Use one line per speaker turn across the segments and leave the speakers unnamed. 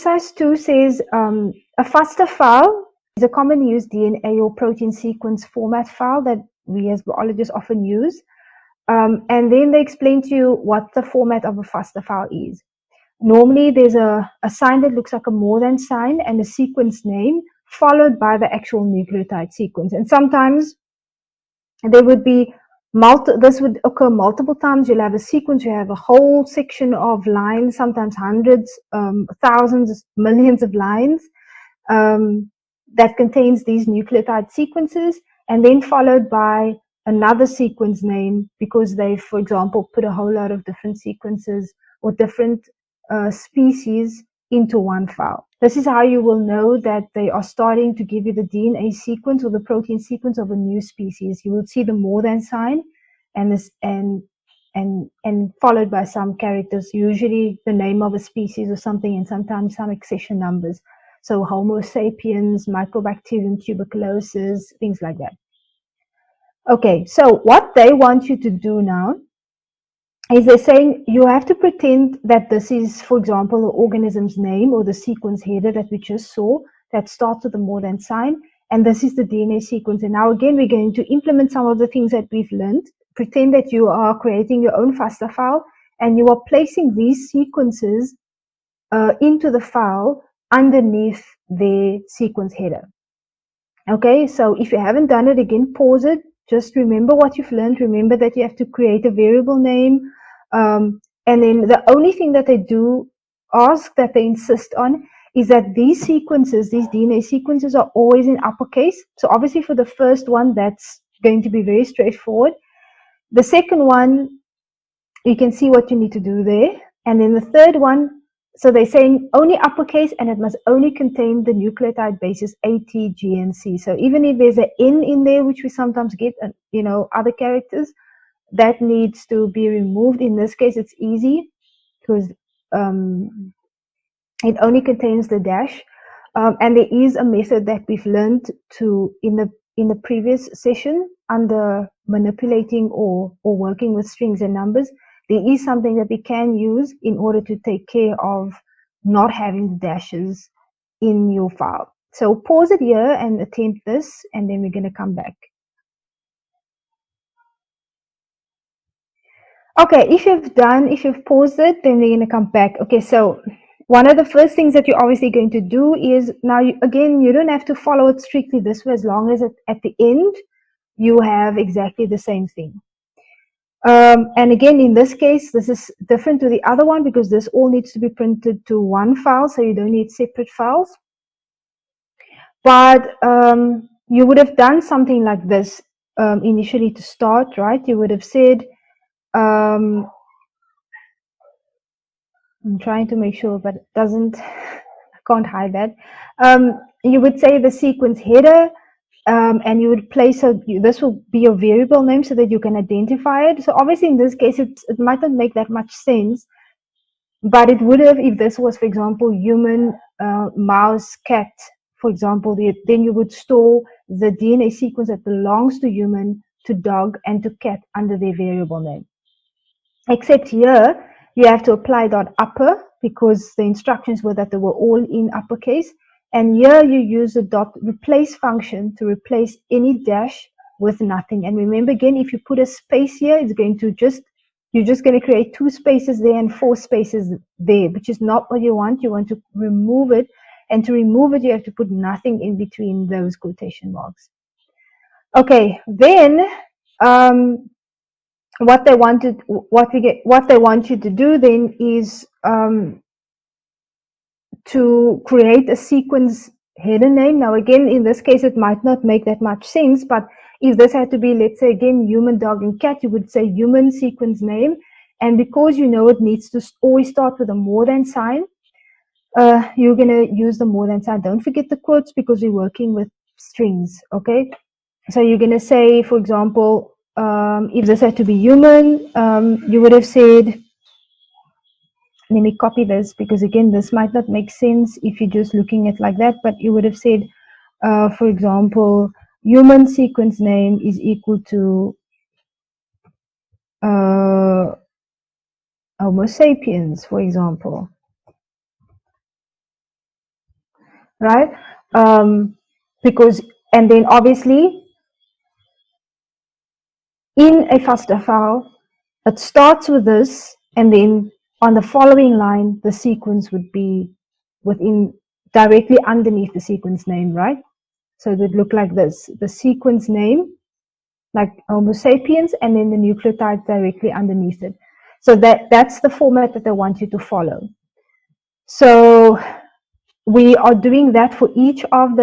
exercise 2 says a FASTA file is a commonly used DNA or protein sequence format file that we as biologists often use. And then they explain to you what the format of a FASTA file is. Normally, there's a sign that looks like a more than sign and a sequence name followed by the actual nucleotide sequence. And sometimes there would be this would occur multiple times. You'll have a sequence, you have a whole section of lines, sometimes hundreds, thousands, millions of lines that contains these nucleotide sequences, and then followed by another sequence name because they, for example, put a whole lot of different sequences or different species into one file. This is how you will know that they are starting to give you the DNA sequence or the protein sequence of a new species. You will see the more than sign and followed by some characters, usually the name of a species or something, and sometimes some accession numbers. So Homo sapiens, Mycobacterium tuberculosis, things like that. Okay, so what they want you to do now is they're saying you have to pretend that this is, for example, the organism's name or the sequence header that we just saw that starts with the more than sign, and this is the DNA sequence. And now again, we're going to implement some of the things that we've learned. Pretend that you are creating your own FASTA file and you are placing these sequences into the file underneath the sequence header. Okay, so if you haven't done it, again, pause it. Just remember what you've learned. Remember that you have to create a variable name. And then the only thing that they do ask, that they insist on, is that these sequences, these DNA sequences, are always in uppercase. So obviously for the first one, that's going to be very straightforward. The second one, you can see what you need to do there. And then the third one, so they're saying only uppercase, and it must only contain the nucleotide bases A, T, G, and C. So even if there's an N in there, which we sometimes get, other characters, that needs to be removed. In this case, it's easy because it only contains the dash. And there is a method that we've learned in the previous session under manipulating or working with strings and numbers. There is something that we can use in order to take care of not having the dashes in your file. So pause it here and attempt this, and then we're going to come back. Okay, if you've paused it, then we're going to come back. Okay, so one of the first things that you're obviously going to do is, now again, you don't have to follow it strictly this way, as long as at the end you have exactly the same thing. And again, in this case, this is different to the other one because this all needs to be printed to one file, so you don't need separate files. But you would have done something like this initially to start, right? You would have said, I'm trying to make sure, but it doesn't, I can't hide that. You would say the sequence header, and you would place this will be your variable name so that you can identify it. So obviously in this case, it might not make that much sense, but it would have if this was, for example, human, mouse, cat, for example. Then you would store the DNA sequence that belongs to human, to dog, and to cat under their variable name. Except here, you have to apply .upper because the instructions were that they were all in uppercase. And here you use the .replace function to replace any dash with nothing. And remember again, if you put a space here, it's going to you're just going to create 2 spaces there and 4 spaces there, which is not what you want. You want to remove it. And to remove it, you have to put nothing in between those quotation marks. Okay, then what they want you to do then is to create a sequence header name. Now again, in this case, it might not make that much sense, but if this had to be, let's say again, human, dog, and cat, you would say human sequence name. And because you know it needs to always start with a more than sign, you're going to use the more than sign. Don't forget the quotes because we're working with strings, okay? So you're going to say, for example, if this had to be human, you would have said, let me copy this because again, this might not make sense if you're just looking at like that, but you would have said, for example, human sequence name is equal to Homo sapiens, for example. right? Because, and then obviously in a FASTA file, it starts with this, and then on the following line, the sequence would be within, directly underneath the sequence name, right? So it would look like this, the sequence name, like Homo sapiens, and then the nucleotide directly underneath it. So that's the format that they want you to follow. So we are doing that for each of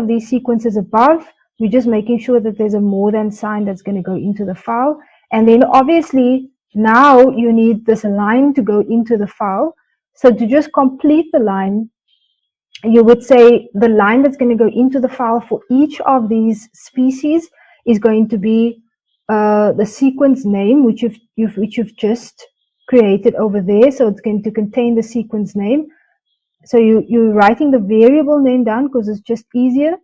these sequences above. We're just making sure that there's a more than sign that's going to go into the file. And then obviously now you need this line to go into the file. So to just complete the line, you would say the line that's going to go into the file for each of these species is going to be the sequence name, which you've just created over there. So it's going to contain the sequence name. So you're writing the variable name down because it's just easier.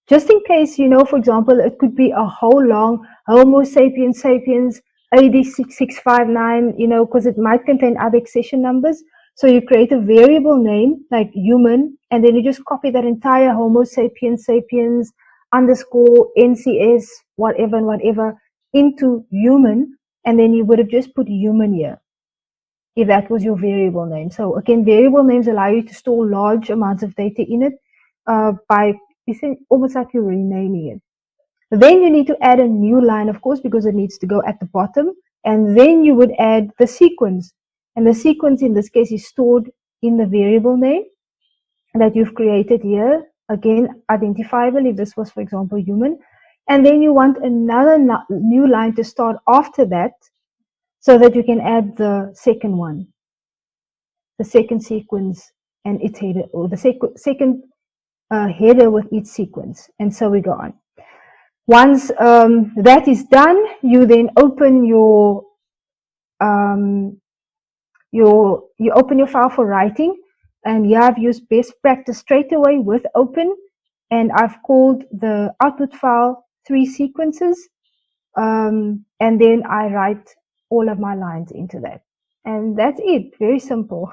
Just in case, you know, for example, it could be a whole long Homo sapiens sapiens 86659, you know, because it might contain other accession numbers. So you create a variable name like human, and then you just copy that entire Homo sapiens sapiens underscore NCS whatever and whatever into human, and then you would have just put human here if that was your variable name. So again, variable names allow you to store large amounts of data in it by almost like you're renaming it. Then you need to add a new line, of course, because it needs to go at the bottom. And then you would add the sequence. And the sequence in this case is stored in the variable name that you've created here. Again, identifiable if this was, for example, human. And then you want another new line to start after that so that you can add the second one, the second sequence and its header, or the second header with each sequence. And so we go on. Once that is done, you then open you open your file for writing, and here I've used best practice straight away with open, and I've called the output file 3 sequences, and then I write all of my lines into that, and that's it. Very simple.